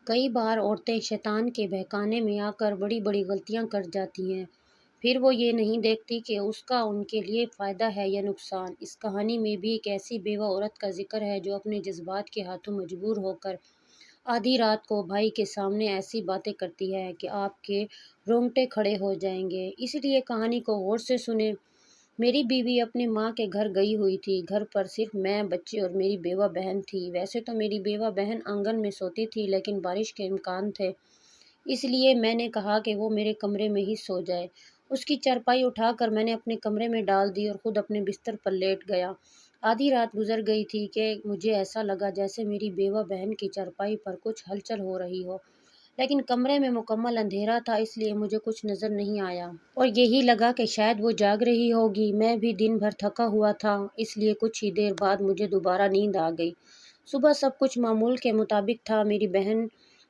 کئی بار عورتیں شیطان کے بہکانے میں آ کر بڑی بڑی غلطیاں کر جاتی ہیں، پھر وہ یہ نہیں دیکھتی کہ اس کا ان کے لیے فائدہ ہے یا نقصان۔ اس کہانی میں بھی ایک ایسی بیوہ عورت کا ذکر ہے جو اپنے جذبات کے ہاتھوں مجبور ہو کر آدھی رات کو بھائی کے سامنے ایسی باتیں کرتی ہے کہ آپ کے رونگٹے کھڑے ہو جائیں گے۔ اس لیے کہانی کو غور سے سنیں۔ میری بیوی اپنے ماں کے گھر گئی ہوئی تھی۔ گھر پر صرف میں، بچے اور میری بیوہ بہن تھی۔ ویسے تو میری بیوہ بہن آنگن میں سوتی تھی، لیکن بارش کے امکان تھے، اس لیے میں نے کہا کہ وہ میرے کمرے میں ہی سو جائے۔ اس کی چارپائی اٹھا کر میں نے اپنے کمرے میں ڈال دی اور خود اپنے بستر پر لیٹ گیا۔ آدھی رات گزر گئی تھی کہ مجھے ایسا لگا جیسے میری بیوہ بہن کی چارپائی پر کچھ ہلچل ہو رہی ہو، لیکن کمرے میں مکمل اندھیرا تھا، اس لیے مجھے کچھ نظر نہیں آیا اور یہی لگا کہ شاید وہ جاگ رہی ہوگی۔ میں بھی دن بھر تھکا ہوا تھا، اس لیے کچھ ہی دیر بعد مجھے دوبارہ نیند آ گئی۔ صبح سب کچھ معمول کے مطابق تھا۔ میری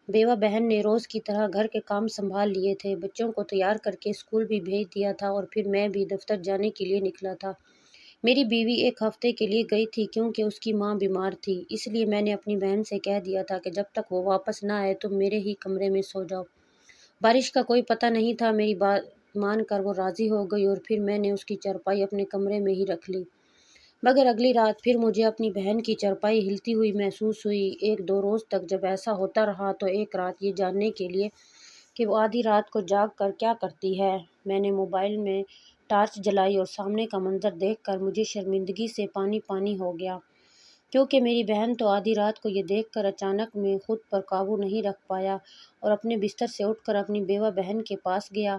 بیوہ بہن نے روز کی طرح گھر کے کام سنبھال لیے تھے، بچوں کو تیار کر کے اسکول بھی بھیج دیا تھا اور پھر میں بھی دفتر جانے کے لیے نکلا تھا۔ میری بیوی ایک ہفتے کے لیے گئی تھی کیونکہ اس کی ماں بیمار تھی، اس لیے میں نے اپنی بہن سے کہہ دیا تھا کہ جب تک وہ واپس نہ آئے تم میرے ہی کمرے میں سو جاؤ۔ بارش کا کوئی پتہ نہیں تھا، میری بات مان کر وہ راضی ہو گئی اور پھر میں نے اس کی چارپائی اپنے کمرے میں ہی رکھ لی۔ مگر اگلی رات پھر مجھے اپنی بہن کی چارپائی ہلتی ہوئی محسوس ہوئی۔ ایک دو روز تک جب ایسا ہوتا رہا تو ایک رات یہ جاننے کے لیے کہ وہ آدھی رات کو جاگ کر کیا کرتی ہے، میں نے موبائل میں ٹارچ جلائی اور سامنے کا منظر دیکھ کر مجھے شرمندگی سے پانی پانی ہو گیا، کیونکہ میری بہن تو آدھی رات کو یہ دیکھ کر اچانک میں خود پر قابو نہیں رکھ پایا اور اپنے بستر سے اٹھ کر اپنی بیوہ بہن کے پاس گیا۔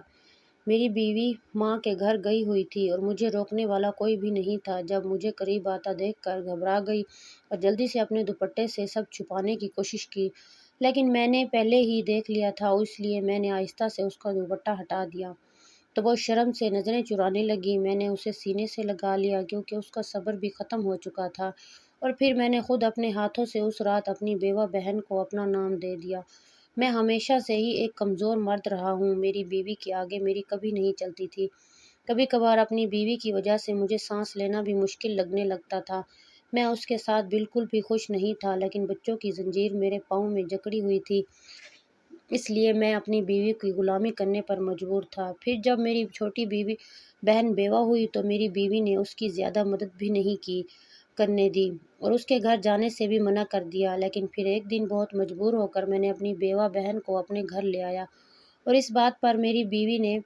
میری بیوی ماں کے گھر گئی ہوئی تھی اور مجھے روکنے والا کوئی بھی نہیں تھا۔ جب مجھے قریب آتا دیکھ کر گھبرا گئی اور جلدی سے اپنے دوپٹے سے سب چھپانے کی کوشش کی، لیکن میں نے پہلے ہی دیکھ لیا تھا، اس لیے میں نے آہستہ سے اس کا دوپٹہ ہٹا دیا تو وہ شرم سے نظریں چرانے لگی۔ میں نے اسے سینے سے لگا لیا کیونکہ اس کا صبر بھی ختم ہو چکا تھا اور پھر میں نے خود اپنے ہاتھوں سے اس رات اپنی بیوہ بہن کو اپنا نام دے دیا۔ میں ہمیشہ سے ہی ایک کمزور مرد رہا ہوں، میری بیوی کے آگے میری کبھی نہیں چلتی تھی۔ کبھی کبھار اپنی بیوی کی وجہ سے مجھے سانس لینا بھی مشکل لگنے لگتا تھا۔ میں اس کے ساتھ بالکل بھی خوش نہیں تھا، لیکن بچوں کی زنجیر میرے پاؤں میں جکڑی ہوئی تھی، اس لیے میں اپنی بیوی کی غلامی کرنے پر مجبور تھا۔ پھر جب میری چھوٹی بہن بیوہ ہوئی تو میری بیوی نے اس کی زیادہ مدد بھی نہیں کرنے دی اور اس کے گھر جانے سے بھی منع کر دیا، لیکن پھر ایک دن بہت مجبور ہو کر میں نے اپنی بیوہ بہن کو اپنے گھر لے آیا اور اس بات پر میری بیوی نے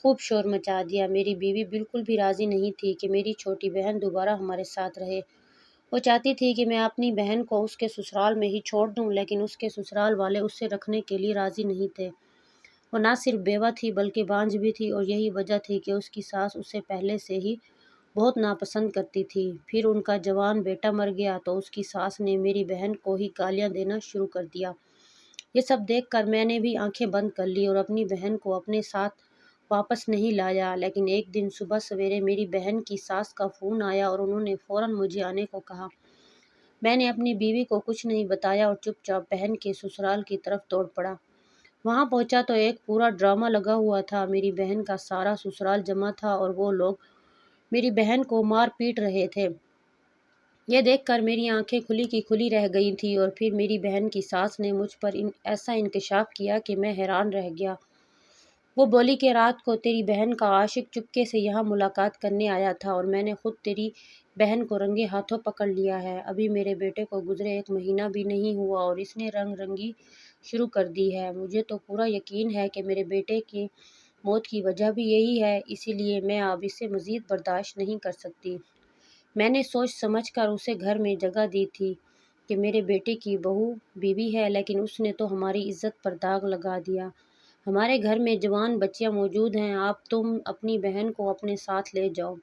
خوب شور مچا دیا۔ میری بیوی بالکل بھی راضی نہیں تھی کہ میری چھوٹی بہن دوبارہ ہمارے ساتھ رہے۔ وہ چاہتی تھی کہ میں اپنی بہن کو اس کے سسرال میں ہی چھوڑ دوں، لیکن اس کے سسرال والے اسے رکھنے کے لیے راضی نہیں تھے۔ وہ نہ صرف بیوہ تھی بلکہ بانجھ بھی تھی اور یہی وجہ تھی کہ اس کی ساس اسے پہلے سے ہی بہت ناپسند کرتی تھی۔ پھر ان کا جوان بیٹا مر گیا تو اس کی ساس نے میری بہن کو ہی گالیاں دینا شروع کر دیا۔ یہ سب دیکھ کر میں نے بھی آنکھیں بند کر لی اور اپنی بہن کو اپنے ساتھ واپس نہیں لایا، لیکن ایک دن صبح سویرے میری بہن کی ساس کا فون آیا اور انہوں نے فوراً مجھے آنے کو کہا۔ میں نے اپنی بیوی کو کچھ نہیں بتایا اور چپ چاپ بہن کے سسرال کی طرف دوڑ پڑا۔ وہاں پہنچا تو ایک پورا ڈرامہ لگا ہوا تھا۔ میری بہن کا سارا سسرال جمع تھا اور وہ لوگ میری بہن کو مار پیٹ رہے تھے۔ یہ دیکھ کر میری آنکھیں کھلی کی کھلی رہ گئی تھیں اور پھر میری بہن کی ساس نے مجھ پر ایسا انکشاف کیا کہ میں حیران رہ گیا۔ وہ بولی کہ رات کو تیری بہن کا عاشق چپکے سے یہاں ملاقات کرنے آیا تھا اور میں نے خود تیری بہن کو رنگے ہاتھوں پکڑ لیا ہے۔ ابھی میرے بیٹے کو گزرے ایک مہینہ بھی نہیں ہوا اور اس نے رنگ رنگی شروع کر دی ہے۔ مجھے تو پورا یقین ہے کہ میرے بیٹے کی موت کی وجہ بھی یہی ہے، اسی لیے میں اب اسے مزید برداشت نہیں کر سکتی۔ میں نے سوچ سمجھ کر اسے گھر میں جگہ دی تھی کہ میرے بیٹے کی بہو بیوی ہے، لیکن اس نے تو ہماری عزت پر داغ لگا دیا۔ ہمارے گھر میں جوان بچیاں موجود ہیں، اب تم اپنی بہن کو اپنے ساتھ لے جاؤ۔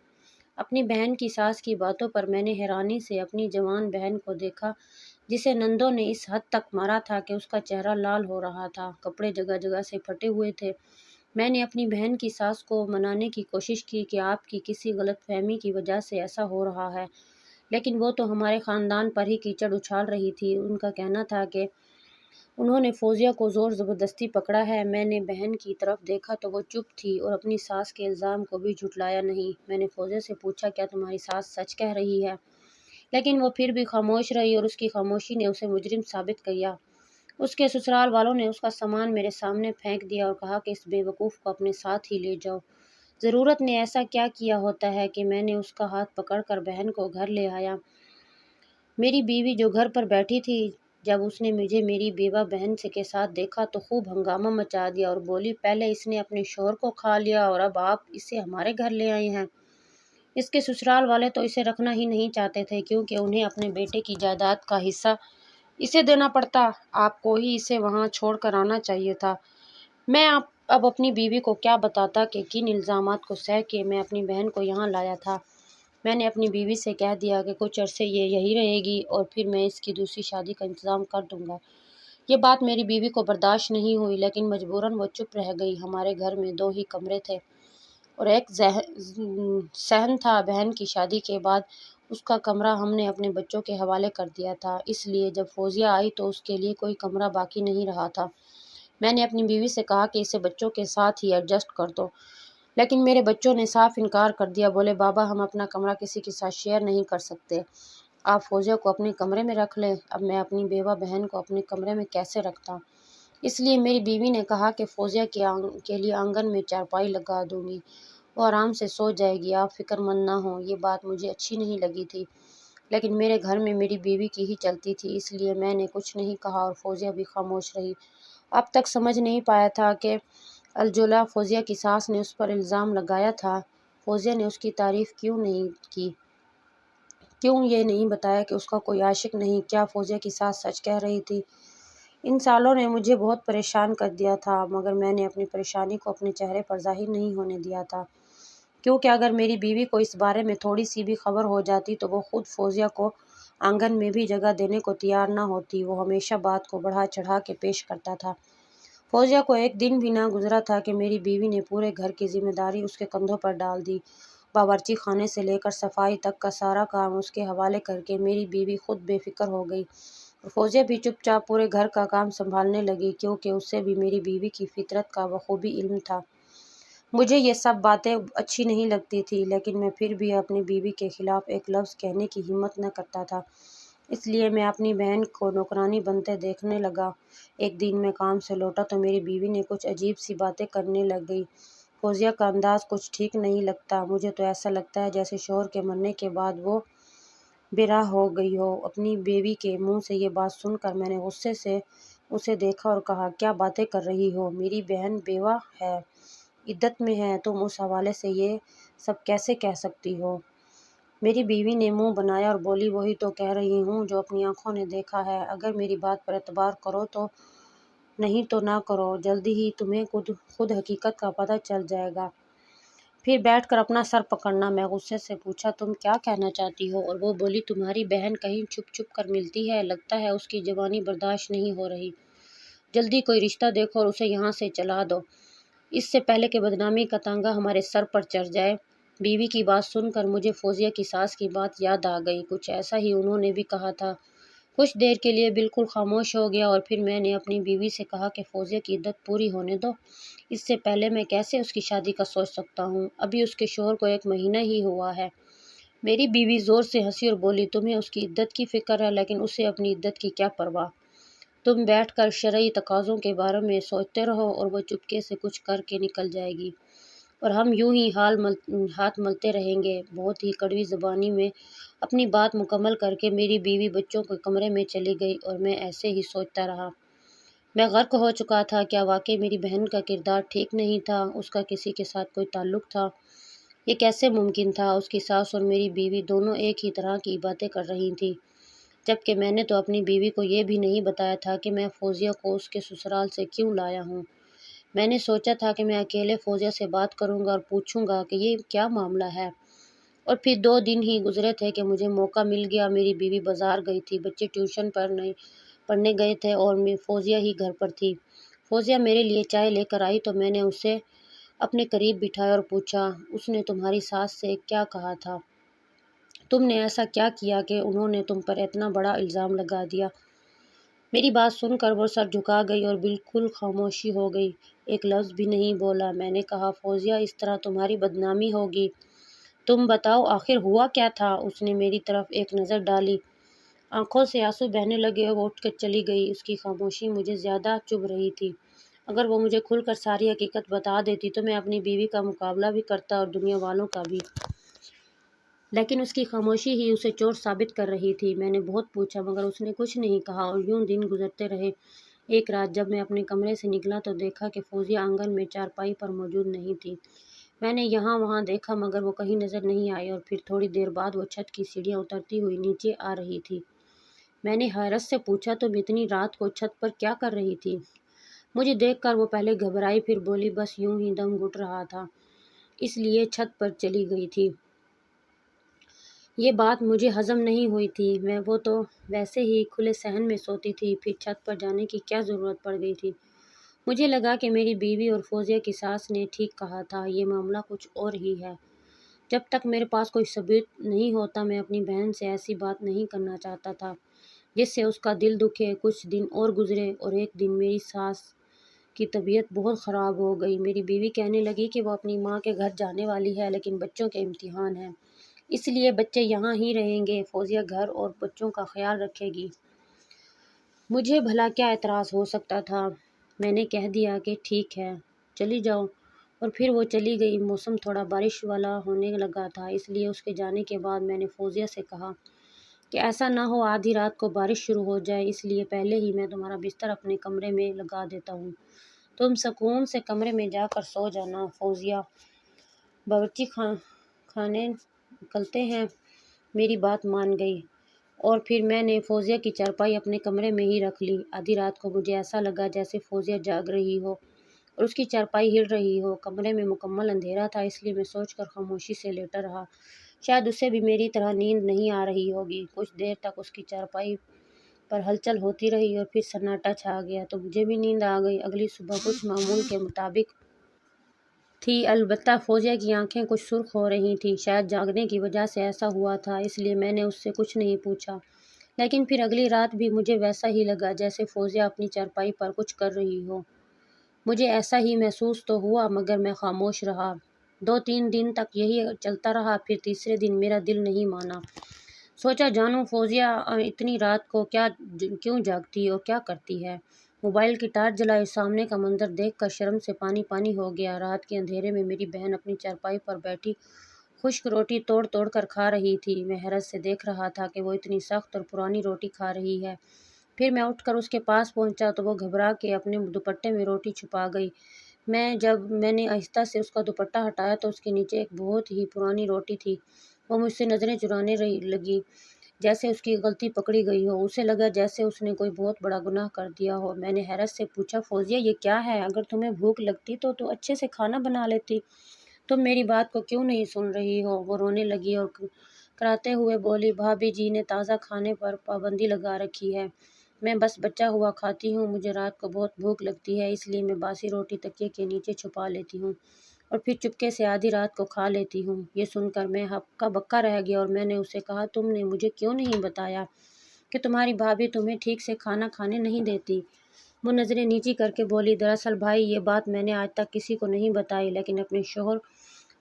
اپنی بہن کی ساس کی باتوں پر میں نے حیرانی سے اپنی جوان بہن کو دیکھا جسے نندوں نے اس حد تک مارا تھا کہ اس کا چہرہ لال ہو رہا تھا، کپڑے جگہ جگہ سے پھٹے ہوئے تھے۔ میں نے اپنی بہن کی ساس کو منانے کی کوشش کی کہ آپ کی کسی غلط فہمی کی وجہ سے ایسا ہو رہا ہے، لیکن وہ تو ہمارے خاندان پر ہی کیچڑ اچھال رہی تھی۔ ان کا کہنا تھا کہ انہوں نے فوزیہ کو زور زبردستی پکڑا ہے۔ میں نے بہن کی طرف دیکھا تو وہ چپ تھی اور اپنی ساس کے الزام کو بھی جھٹلایا نہیں۔ میں نے فوزیہ سے پوچھا کیا تمہاری ساس سچ کہہ رہی ہے؟ لیکن وہ پھر بھی خاموش رہی اور اس کی خاموشی نے اسے مجرم ثابت کیا۔ اس کے سسرال والوں نے اس کا سامان میرے سامنے پھینک دیا اور کہا کہ اس بے وقوف کو اپنے ساتھ ہی لے جاؤ۔ ضرورت نے ایسا کیا کیا ہوتا ہے کہ میں نے اس کا ہاتھ پکڑ کر بہن کو گھر لے آیا۔ میری بیوی جو گھر پر بیٹھی تھی، جب اس نے مجھے میری بیوہ بہن کے ساتھ دیکھا تو خوب ہنگامہ مچا دیا اور بولی، پہلے اس نے اپنے شوہر کو کھا لیا اور اب آپ اسے ہمارے گھر لے آئے ہیں۔ اس کے سسرال والے تو اسے رکھنا ہی نہیں چاہتے تھے کیونکہ انہیں اپنے بیٹے کی جائیداد کا حصہ اسے دینا پڑتا۔ آپ کو ہی اسے وہاں چھوڑ کر آنا چاہیے تھا۔ میں اب اپنی بیوی کو کیا بتاتا کہ کن الزامات کو سہ کے میں اپنی بہن کو یہاں لایا تھا۔ میں نے اپنی بیوی سے کہہ دیا کہ کچھ عرصے یہ یہی رہے گی اور پھر میں اس کی دوسری شادی کا انتظام کر دوں گا۔ یہ بات میری بیوی کو برداشت نہیں ہوئی لیکن مجبوراً وہ چپ رہ گئی۔ ہمارے گھر میں 2 ہی کمرے تھے اور ایک صحن تھا۔ بہن کی شادی کے بعد اس کا کمرہ ہم نے اپنے بچوں کے حوالے کر دیا تھا، اس لیے جب فوزیہ آئی تو اس کے لیے کوئی کمرہ باقی نہیں رہا تھا۔ میں نے اپنی بیوی سے کہا کہ اسے بچوں کے ساتھ ہی ایڈجسٹ کر دو، لیکن میرے بچوں نے صاف انکار کر دیا۔ بولے، بابا ہم اپنا کمرہ کسی کے ساتھ شیئر نہیں کر سکتے، آپ فوزیہ کو اپنے کمرے میں رکھ لیں۔ اب میں اپنی بیوہ بہن کو اپنے کمرے میں کیسے رکھتا؟ اس لیے میری بیوی نے کہا کہ فوزیہ کے لیے آنگن میں چارپائی لگا دوں گی، وہ آرام سے سو جائے گی، آپ فکر مند نہ ہوں۔ یہ بات مجھے اچھی نہیں لگی تھی لیکن میرے گھر میں میری بیوی کی ہی چلتی تھی، اس لیے میں نے کچھ نہیں کہا اور فوزیہ بھی خاموش رہی۔ اب تک سمجھ نہیں پایا تھا کہ الجلا فوزیہ کی ساس نے اس پر الزام لگایا تھا۔ فوزیہ نے اس کی تعریف کیوں نہیں کی؟ کیوں یہ نہیں بتایا کہ اس کا کوئی عاشق نہیں؟ کیا فوزیہ کی ساس سچ کہہ رہی تھی؟ ان سالوں نے مجھے بہت پریشان کر دیا تھا مگر میں نے اپنی پریشانی کو اپنے چہرے پر ظاہر نہیں ہونے دیا تھا، کیونکہ اگر میری بیوی کو اس بارے میں تھوڑی سی بھی خبر ہو جاتی تو وہ خود فوزیہ کو آنگن میں بھی جگہ دینے کو تیار نہ ہوتی۔ وہ ہمیشہ بات کو بڑھا چڑھا کے پیش کرتا تھا۔ فوزیہ کو ایک دن بھی نہ گزرا تھا کہ میری بیوی نے پورے گھر کی ذمہ داری اس کے کندھوں پر ڈال دی۔ باورچی خانے سے لے کر صفائی تک کا سارا کام اس کے حوالے کر کے میری بیوی خود بے فکر ہو گئی اور فوزیہ بھی چپ چاپ پورے گھر کا کام سنبھالنے لگی کیونکہ اسے بھی میری بیوی کی فطرت کا بخوبی علم تھا۔ مجھے یہ سب باتیں اچھی نہیں لگتی تھی لیکن میں پھر بھی اپنی بیوی کے خلاف ایک لفظ کہنے کی ہمت نہ کرتا تھا، اس لیے میں اپنی بہن کو نوکرانی بنتے دیکھنے لگا۔ ایک دن میں کام سے لوٹا تو میری بیوی نے کچھ عجیب سی باتیں کرنے لگ گئی۔ فوزیہ کا انداز کچھ ٹھیک نہیں لگتا، مجھے تو ایسا لگتا ہے جیسے شوہر کے مرنے کے بعد وہ بے راہ ہو گئی ہو۔ اپنی بیوی کے منہ سے یہ بات سن کر میں نے غصے سے اسے دیکھا اور کہا، کیا باتیں کر رہی ہو؟ میری بہن بیوہ ہے، عدت میں ہے، تم اس حوالے سے یہ سب کیسے کہہ سکتی ہو؟ میری بیوی نے منہ بنایا اور بولی، وہی تو کہہ رہی ہوں جو اپنی آنکھوں نے دیکھا ہے، اگر میری بات پر اعتبار کرو تو، نہیں تو نہ کرو، جلدی ہی تمہیں خود حقیقت کا پتہ چل جائے گا، پھر بیٹھ کر اپنا سر پکڑنا۔ میں غصے سے پوچھا، تم کیا کہنا چاہتی ہو؟ اور وہ بولی، تمہاری بہن کہیں چھپ چھپ کر ملتی ہے، لگتا ہے اس کی جوانی برداشت نہیں ہو رہی، جلدی کوئی رشتہ دیکھو اور اسے یہاں سے چلا دو، اس سے پہلے کہ بدنامی کا تانگا ہمارے سر پر چڑھ جائے۔ بیوی کی بات سن کر مجھے فوزیہ کی ساس کی بات یاد آ گئی، کچھ ایسا ہی انہوں نے بھی کہا تھا۔ کچھ دیر کے لیے بالکل خاموش ہو گیا اور پھر میں نے اپنی بیوی سے کہا کہ فوزیہ کی عدت پوری ہونے دو، اس سے پہلے میں کیسے اس کی شادی کا سوچ سکتا ہوں، ابھی اس کے شوہر کو 1 مہینہ ہی ہوا ہے۔ میری بیوی زور سے ہنسی اور بولی، تمہیں اس کی عدت کی فکر ہے لیکن اسے اپنی عدت کی کیا پرواہ، تم بیٹھ کر شرعی تقاضوں کے بارے میں سوچتے رہو اور وہ چپکے سے کچھ کر کے نکل جائے گی اور ہم یوں ہی ہاتھ ملتے رہیں گے۔ بہت ہی کڑوی زبانی میں اپنی بات مکمل کر کے میری بیوی بچوں کے کمرے میں چلی گئی اور میں ایسے ہی سوچتا رہا۔ میں غرق ہو چکا تھا، کیا واقعی میری بہن کا کردار ٹھیک نہیں تھا؟ اس کا کسی کے ساتھ کوئی تعلق تھا؟ یہ کیسے ممکن تھا؟ اس کی ساس اور میری بیوی دونوں ایک ہی طرح کی باتیں کر رہی تھیں، جبکہ میں نے تو اپنی بیوی کو یہ بھی نہیں بتایا تھا کہ میں فوزیہ کو اس کے سسرال سے کیوں لایا ہوں۔ میں نے سوچا تھا کہ میں اکیلے فوزیہ سے بات کروں گا اور پوچھوں گا کہ یہ کیا معاملہ ہے، اور پھر 2 دن ہی گزرے تھے کہ مجھے موقع مل گیا۔ میری بیوی بازار گئی تھی، بچے ٹیوشن پڑھنے گئے تھے اور میں فوزیہ ہی گھر پر تھی۔ فوزیہ میرے لیے چائے لے کر آئی تو میں نے اسے اپنے قریب بٹھایا اور پوچھا، اس نے تمہاری ساس سے کیا کہا تھا؟ تم نے ایسا کیا کیا کہ انہوں نے تم پر اتنا بڑا الزام لگا دیا؟ میری بات سن کر وہ سر جھکا گئی اور بالکل خاموشی ہو گئی، ایک لفظ بھی نہیں بولا۔ میں نے کہا، فوزیہ اس طرح تمہاری بدنامی ہوگی، تم بتاؤ آخر ہوا کیا تھا؟ اس نے میری طرف ایک نظر ڈالی، آنکھوں سے آنسو بہنے لگے اور وہ اٹھ کر چلی گئی۔ اس کی خاموشی مجھے زیادہ چبھ رہی تھی۔ اگر وہ مجھے کھل کر ساری حقیقت بتا دیتی تو میں اپنی بیوی کا مقابلہ بھی کرتا اور دنیا والوں کا بھی، لیکن اس کی خاموشی ہی اسے چور ثابت کر رہی تھی۔ میں نے بہت پوچھا مگر اس نے کچھ نہیں کہا اور یوں دن گزرتے رہے۔ ایک رات جب میں اپنے کمرے سے نکلا تو دیکھا کہ فوزیہ آنگن میں چارپائی پر موجود نہیں تھی۔ میں نے یہاں وہاں دیکھا مگر وہ کہیں نظر نہیں آئی اور پھر تھوڑی دیر بعد وہ چھت کی سیڑھیاں اترتی ہوئی نیچے آ رہی تھی۔ میں نے حیرت سے پوچھا تم اتنی رات کو چھت پر کیا کر رہی تھی؟ مجھے دیکھ کر وہ پہلے گھبرائی پھر بولی بس یوں ہی دم گھٹ رہا تھا اس لیے چھت پر چلی گئی تھی۔ یہ بات مجھے ہضم نہیں ہوئی تھی۔ وہ تو ویسے ہی کھلے صحن میں سوتی تھی، پھر چھت پر جانے کی کیا ضرورت پڑ گئی تھی؟ مجھے لگا کہ میری بیوی اور فوزیہ کی ساس نے ٹھیک کہا تھا، یہ معاملہ کچھ اور ہی ہے۔ جب تک میرے پاس کوئی ثبوت نہیں ہوتا میں اپنی بہن سے ایسی بات نہیں کرنا چاہتا تھا جس سے اس کا دل دکھے۔ کچھ دن اور گزرے اور ایک دن میری ساس کی طبیعت بہت خراب ہو گئی۔ میری بیوی کہنے لگی کہ وہ اپنی ماں کے گھر جانے والی ہے لیکن بچوں کے امتحان ہیں، اس لیے بچے یہاں ہی رہیں گے، فوزیہ گھر اور بچوں کا خیال رکھے گی۔ مجھے بھلا کیا اعتراض ہو سکتا تھا؟ میں نے کہہ دیا کہ ٹھیک ہے چلی جاؤ، اور پھر وہ چلی گئی۔ موسم تھوڑا بارش والا ہونے لگا تھا، اس لیے اس کے جانے کے بعد میں نے فوزیہ سے کہا کہ ایسا نہ ہو آدھی رات کو بارش شروع ہو جائے، اس لیے پہلے ہی میں تمہارا بستر اپنے کمرے میں لگا دیتا ہوں، تم سکون سے کمرے میں جا کر سو جانا۔ فوزیہ باورچی خانے نکلتے ہیں میری بات مان گئی، اور پھر میں نے فوزیہ کی چارپائی اپنے کمرے میں ہی رکھ لی۔ آدھی رات کو مجھے ایسا لگا جیسے فوزیہ جاگ رہی ہو اور اس کی چارپائی ہل رہی ہو۔ کمرے میں مکمل اندھیرا تھا، اس لیے میں سوچ کر خاموشی سے لیٹا رہا، شاید اسے بھی میری طرح نیند نہیں آ رہی ہوگی۔ کچھ دیر تک اس کی چارپائی پر ہلچل ہوتی رہی اور پھر سناٹا چھا گیا تو مجھے بھی نیند آ گئی۔ اگلی صبح کچھ معمول کے مطابق تھی، البتہ فوزیہ کی آنکھیں کچھ سرخ ہو رہی تھیں، شاید جاگنے کی وجہ سے ایسا ہوا تھا، اس لیے میں نے اس سے کچھ نہیں پوچھا۔ لیکن پھر اگلی رات بھی مجھے ویسا ہی لگا جیسے فوزیہ اپنی چارپائی پر کچھ کر رہی ہو۔ مجھے ایسا ہی محسوس تو ہوا مگر میں خاموش رہا۔ 2-3 دن تک یہی چلتا رہا، پھر تیسرے دن میرا دل نہیں مانا۔ سوچا جانوں فوزیہ اتنی رات کو کیوں جاگتی اور کیا کرتی ہے۔ موبائل کی ٹارچ جلائی، سامنے کا منظر دیکھ کر شرم سے پانی پانی ہو گیا۔ رات کے اندھیرے میں میری بہن اپنی چارپائی پر بیٹھی خشک روٹی توڑ توڑ کر کھا رہی تھی۔ میں حیرت سے دیکھ رہا تھا کہ وہ اتنی سخت اور پرانی روٹی کھا رہی ہے۔ پھر میں اٹھ کر اس کے پاس پہنچا تو وہ گھبرا کے اپنے دوپٹے میں روٹی چھپا گئی۔ جب میں نے آہستہ سے اس کا دوپٹہ ہٹایا تو اس کے نیچے ایک بہت ہی پرانی روٹی تھی۔ وہ مجھ سے نظریں چرانے لگی جیسے اس کی غلطی پکڑی گئی ہو، اسے لگا جیسے اس نے کوئی بہت بڑا گناہ کر دیا ہو۔ میں نے حیرت سے پوچھا فوزیہ یہ کیا ہے؟ اگر تمہیں بھوک لگتی تو اچھے سے کھانا بنا لیتی، تم میری بات کو کیوں نہیں سن رہی ہو؟ وہ رونے لگی اور کراتے ہوئے بولی بھابھی جی نے تازہ کھانے پر پابندی لگا رکھی ہے، میں بس بچا ہوا کھاتی ہوں، مجھے رات کو بہت بھوک لگتی ہے اس لیے میں باسی روٹی تکیے کے نیچے چھپا لیتی ہوں اور پھر چپکے سے آدھی رات کو کھا لیتی ہوں۔ یہ سن کر میں ہکا بکا رہ گیا اور میں نے اسے کہا تم نے مجھے کیوں نہیں بتایا کہ تمہاری بھابھی تمہیں ٹھیک سے کھانا کھانے نہیں دیتی؟ وہ نظریں نیچی کر کے بولی دراصل بھائی یہ بات میں نے آج تک کسی کو نہیں بتائی، لیکن اپنے شوہر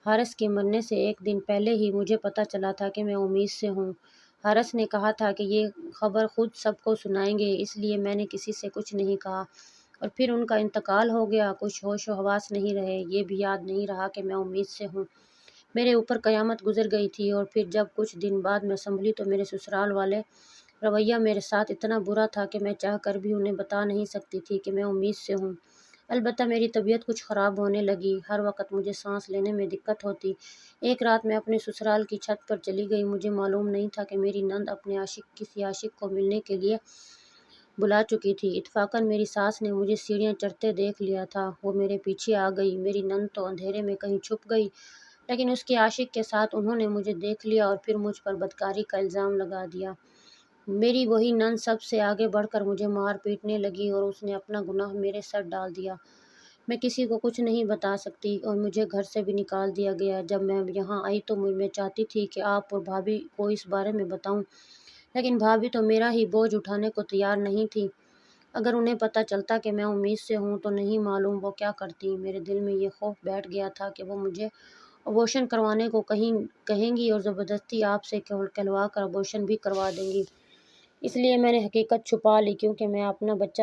حارث کے مرنے سے ایک دن پہلے ہی مجھے پتہ چلا تھا کہ میں امید سے ہوں۔ حارث نے کہا تھا کہ یہ خبر خود سب کو سنائیں گے، اس لیے میں نے کسی سے کچھ نہیں کہا، اور پھر ان کا انتقال ہو گیا، کچھ ہوش و حواس نہیں رہے، یہ بھی یاد نہیں رہا کہ میں امید سے ہوں۔ میرے اوپر قیامت گزر گئی تھی، اور پھر جب کچھ دن بعد میں سنبھلی تو میرے سسرال والے رویہ میرے ساتھ اتنا برا تھا کہ میں چاہ کر بھی انہیں بتا نہیں سکتی تھی کہ میں امید سے ہوں۔ البتہ میری طبیعت کچھ خراب ہونے لگی، ہر وقت مجھے سانس لینے میں دقت ہوتی۔ ایک رات میں اپنے سسرال کی چھت پر چلی گئی، مجھے معلوم نہیں تھا کہ میری نند اپنے کسی عاشق کو ملنے کے لیے بلا چکی تھی۔ اتفاقاً میری ساس نے مجھے سیڑھیاں چڑھتے دیکھ لیا تھا، وہ میرے پیچھے آ گئی۔ میری نند تو اندھیرے میں کہیں چھپ گئی، لیکن اس کے عاشق کے ساتھ انہوں نے مجھے دیکھ لیا اور پھر مجھ پر بدکاری کا الزام لگا دیا۔ میری وہی نند سب سے آگے بڑھ کر مجھے مار پیٹنے لگی اور اس نے اپنا گناہ میرے سر ڈال دیا۔ میں کسی کو کچھ نہیں بتا سکتی اور مجھے گھر سے بھی نکال دیا گیا۔ جب میں یہاں آئی تو میں چاہتی تھی کہ آپ اور بھابھی کو اس بارے میں بتاؤں، لیکن بھابھی تو میرا ہی بوجھ اٹھانے کو تیار نہیں تھی۔ اگر انہیں پتہ چلتا کہ میں امید سے ہوں تو نہیں معلوم وہ کیا کرتی۔ میرے دل میں یہ خوف بیٹھ گیا تھا کہ وہ مجھے ابورشن کروانے کو کہیں گی اور زبردستی آپ سے کہلوا کر ابورشن بھی کروا دیں گی۔ اس لیے میں نے حقیقت چھپا لی، کیونکہ میں اپنا بچہ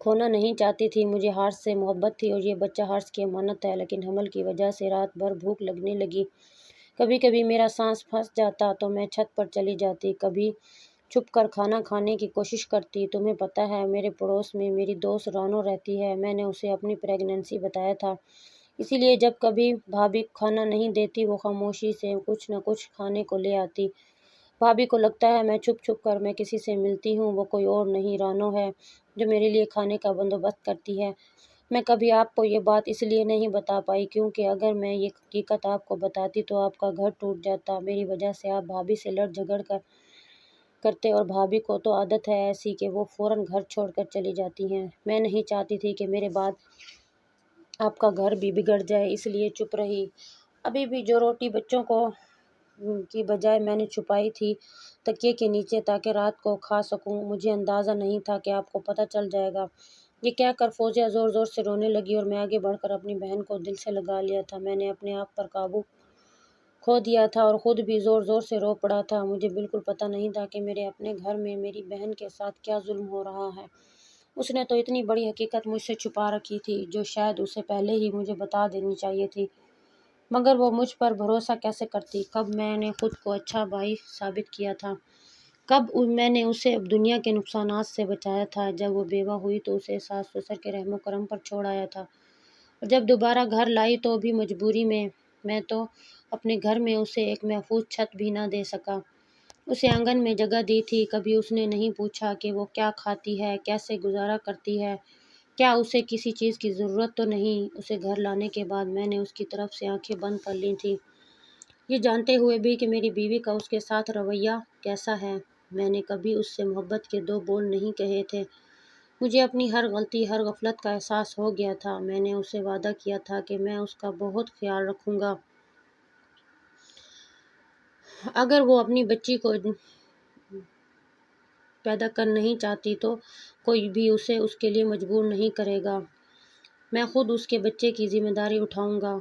کھونا نہیں چاہتی تھی۔ مجھے ہارس سے محبت تھی اور یہ بچہ ہارس کی امانت ہے، لیکن حمل کی وجہ سے رات بھر بھوک لگنے لگی۔ کبھی کبھی میرا سانس پھنس جاتا تو میں چھت پر چلی جاتی، کبھی چھپ کر کھانا کھانے کی کوشش کرتی۔ تمہیں پتہ ہے، میرے پڑوس میں میری دوست رانو رہتی ہے۔ میں نے اسے اپنی پریگنینسی بتایا تھا، اسی لیے جب کبھی بھابھی کھانا نہیں دیتی، وہ خاموشی سے کچھ نہ کچھ کھانے کو لے آتی۔ بھابھی کو لگتا ہے میں چھپ چھپ کر میں کسی سے ملتی ہوں، وہ کوئی اور نہیں، رانو ہے جو میرے لیے کھانے کا بندوبست کرتی ہے۔ میں کبھی آپ کو یہ بات اس لیے نہیں بتا پائی کیونکہ اگر میں یہ حقیقت آپ کو بتاتی تو آپ کا گھر ٹوٹ جاتا۔ میری وجہ سے آپ بھابھی سے لڑ جھگڑ کرتے، اور بھابھی کو تو عادت ہے ایسی کہ وہ فوراً گھر چھوڑ کر چلی جاتی ہیں۔ میں نہیں چاہتی تھی کہ میرے بعد آپ کا گھر بھی بگڑ جائے، اس لیے چپ رہی۔ ابھی بھی جو روٹی بچوں کی بجائے میں نے چھپائی تھی تکیے کے نیچے تاکہ رات کو کھا سکوں، مجھے اندازہ نہیں تھا کہ آپ کو پتہ چل جائے گا۔ یہ کہہ کر فوزیہ زور زور سے رونے لگی اور میں آگے بڑھ کر اپنی بہن کو دل سے لگا لیا تھا۔ میں نے اپنے آپ پر قابو کھو دیا تھا اور خود بھی زور زور سے رو پڑا تھا۔ مجھے بالکل پتہ نہیں تھا کہ میرے اپنے گھر میں میری بہن کے ساتھ کیا ظلم ہو رہا ہے۔ اس نے تو اتنی بڑی حقیقت مجھ سے چھپا رکھی تھی جو شاید اسے پہلے ہی مجھے بتا دینی چاہیے تھی، مگر وہ مجھ پر بھروسہ کیسے کرتی؟ کب میں نے خود کو اچھا بھائی ثابت کیا تھا؟ کب میں نے اسے دنیا کے نقصانات سے بچایا تھا؟ جب وہ بیوہ ہوئی تو اسے ساس سسر کے رحم و کرم پر چھوڑ آیا تھا، اور جب دوبارہ گھر لائی تو بھی مجبوری میں۔ میں تو اپنے گھر میں اسے ایک محفوظ چھت بھی نہ دے سکا، اسے آنگن میں جگہ دی تھی۔ کبھی اس نے نہیں پوچھا کہ وہ کیا کھاتی ہے، کیسے گزارا کرتی ہے، کیا اسے کسی چیز کی ضرورت تو نہیں۔ اسے گھر لانے کے بعد میں نے اس کی طرف سے آنکھیں بند کر لی تھیں، یہ جانتے ہوئے بھی کہ میری بیوی کا اس کے ساتھ رویہ کیسا ہے۔ میں نے کبھی اس سے محبت کے دو بول نہیں کہے تھے۔ مجھے اپنی ہر غلطی، ہر غفلت کا احساس ہو گیا تھا۔ میں نے اسے وعدہ کیا تھا کہ میں اس کا بہت خیال رکھوں گا۔ اگر وہ اپنی بچی کو پیدا کر نہیں چاہتی تو کوئی بھی اسے اس کے لیے مجبور نہیں کرے گا۔ میں خود اس کے بچے کی ذمہ داری اٹھاؤں گا۔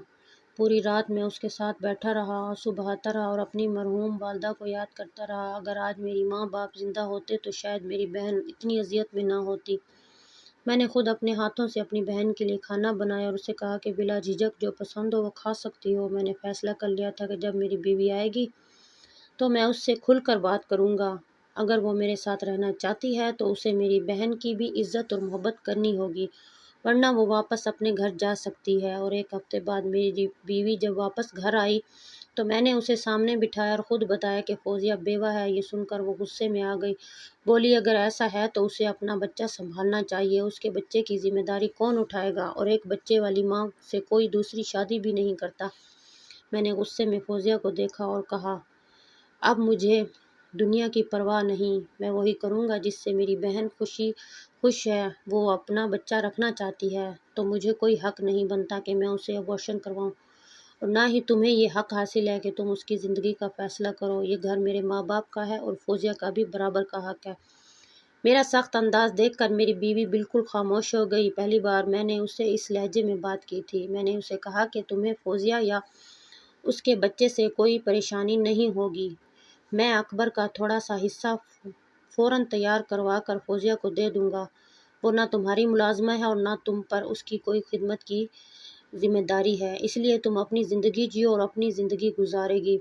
پوری رات میں اس کے ساتھ بیٹھا رہا، آنسو بہاتا رہا اور اپنی مرحوم والدہ کو یاد کرتا رہا۔ اگر آج میری ماں باپ زندہ ہوتے تو شاید میری بہن اتنی اذیت میں نہ ہوتی۔ میں نے خود اپنے ہاتھوں سے اپنی بہن کے لیے کھانا بنایا اور اسے کہا کہ بلا جھجک جو پسند ہو وہ کھا سکتی ہو۔ میں نے فیصلہ کر لیا تھا کہ جب میری بیوی آئے گی تو میں اس سے کھل کر بات کروں گا۔ اگر وہ میرے ساتھ رہنا چاہتی ہے تو اسے میری بہن کی بھی عزت اور محبت کرنی ہوگی، ورنہ وہ واپس اپنے گھر جا سکتی ہے۔ اور ایک ہفتے بعد میری بیوی جب واپس گھر آئی تو میں نے اسے سامنے بٹھایا اور خود بتایا کہ فوزیہ بیوہ ہے۔ یہ سن کر وہ غصے میں آ گئی، بولی اگر ایسا ہے تو اسے اپنا بچہ سنبھالنا چاہیے، اس کے بچے کی ذمہ داری کون اٹھائے گا؟ اور ایک بچے والی ماں سے کوئی دوسری شادی بھی نہیں کرتا۔ میں نے غصے میں فوزیہ کو دیکھا اور کہا اب مجھے دنیا کی پرواہ نہیں، میں وہی کروں گا جس سے میری بہن خوش ہے۔ وہ اپنا بچہ رکھنا چاہتی ہے تو مجھے کوئی حق نہیں بنتا کہ میں اسے ابورشن کرواؤں، اور نہ ہی تمہیں یہ حق حاصل ہے کہ تم اس کی زندگی کا فیصلہ کرو۔ یہ گھر میرے ماں باپ کا ہے اور فوزیہ کا بھی برابر کا حق ہے۔ میرا سخت انداز دیکھ کر میری بیوی بالکل خاموش ہو گئی۔ پہلی بار میں نے اسے اس لہجے میں بات کی تھی۔ میں نے اسے کہا کہ تمہیں فوزیہ یا اس کے بچے سے کوئی پریشانی نہیں ہوگی، میں اکبر کا تھوڑا سا حصہ فوراً تیار کروا کر فوزیہ کو دے دوں گا، وہ نہ تمہاری ملازمہ ہے اور نہ تم پر اس کی کوئی خدمت کی ذمہ داری ہے، اس لیے تم اپنی زندگی جیو اور اپنی زندگی گزارے گی۔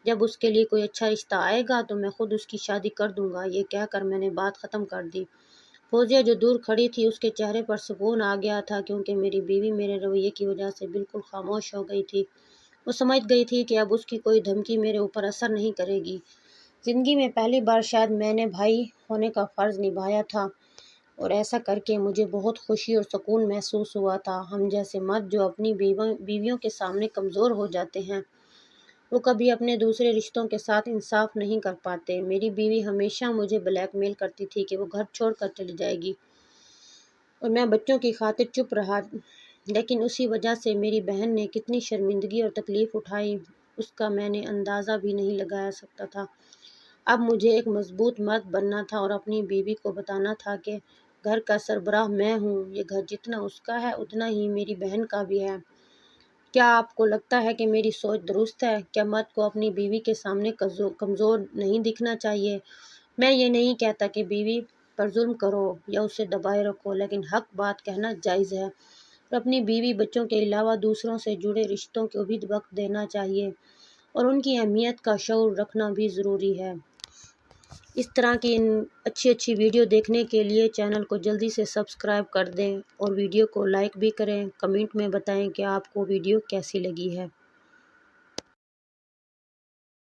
جب اس کے لیے کوئی اچھا رشتہ آئے گا تو میں خود اس کی شادی کر دوں گا۔ یہ کہہ کر میں نے بات ختم کر دی۔ فوزیہ جو دور کھڑی تھی اس کے چہرے پر سکون آ گیا تھا کیونکہ میری بیوی میرے رویے کی وجہ سے بالکل خاموش ہو گئی تھی۔ وہ سمجھ گئی تھی کہ اب اس کی کوئی دھمکی میرے اوپر اثر نہیں کرے گی۔ زندگی میں پہلی بار شاید میں نے بھائی ہونے کا فرض نبھایا تھا، اور ایسا کر کے مجھے بہت خوشی اور سکون محسوس ہوا تھا۔ ہم جیسے مرد جو اپنی بیویوں کے سامنے کمزور ہو جاتے ہیں، وہ کبھی اپنے دوسرے رشتوں کے ساتھ انصاف نہیں کر پاتے۔ میری بیوی ہمیشہ مجھے بلیک میل کرتی تھی کہ وہ گھر چھوڑ کر چلی جائے گی، اور میں بچوں کی خاطر چپ رہا، لیکن اسی وجہ سے میری بہن نے کتنی شرمندگی اور تکلیف اٹھائی اس کا میں نے اندازہ بھی نہیں لگا سکتا تھا۔ اب مجھے ایک مضبوط مرد بننا تھا اور اپنی بیوی کو بتانا تھا کہ گھر کا سربراہ میں ہوں، یہ گھر جتنا اس کا ہے اتنا ہی میری بہن کا بھی ہے۔ کیا آپ کو لگتا ہے کہ میری سوچ درست ہے؟ کیا مرد کو اپنی بیوی کے سامنے کمزور نہیں دکھنا چاہیے؟ میں یہ نہیں کہتا کہ بیوی پر ظلم کرو یا اسے دبائے رکھو، لیکن حق بات کہنا جائز ہے، اور اپنی بیوی بچوں کے علاوہ دوسروں سے جڑے رشتوں کو بھی وقت دینا چاہیے اور ان کی اہمیت کا شعور رکھنا بھی ضروری ہے۔ اس طرح کی اچھی ویڈیو دیکھنے کے لیے چینل کو جلدی سے سبسکرائب کر دیں اور ویڈیو کو لائک بھی کریں۔ کمنٹ میں بتائیں کہ آپ کو ویڈیو کیسی لگی ہے۔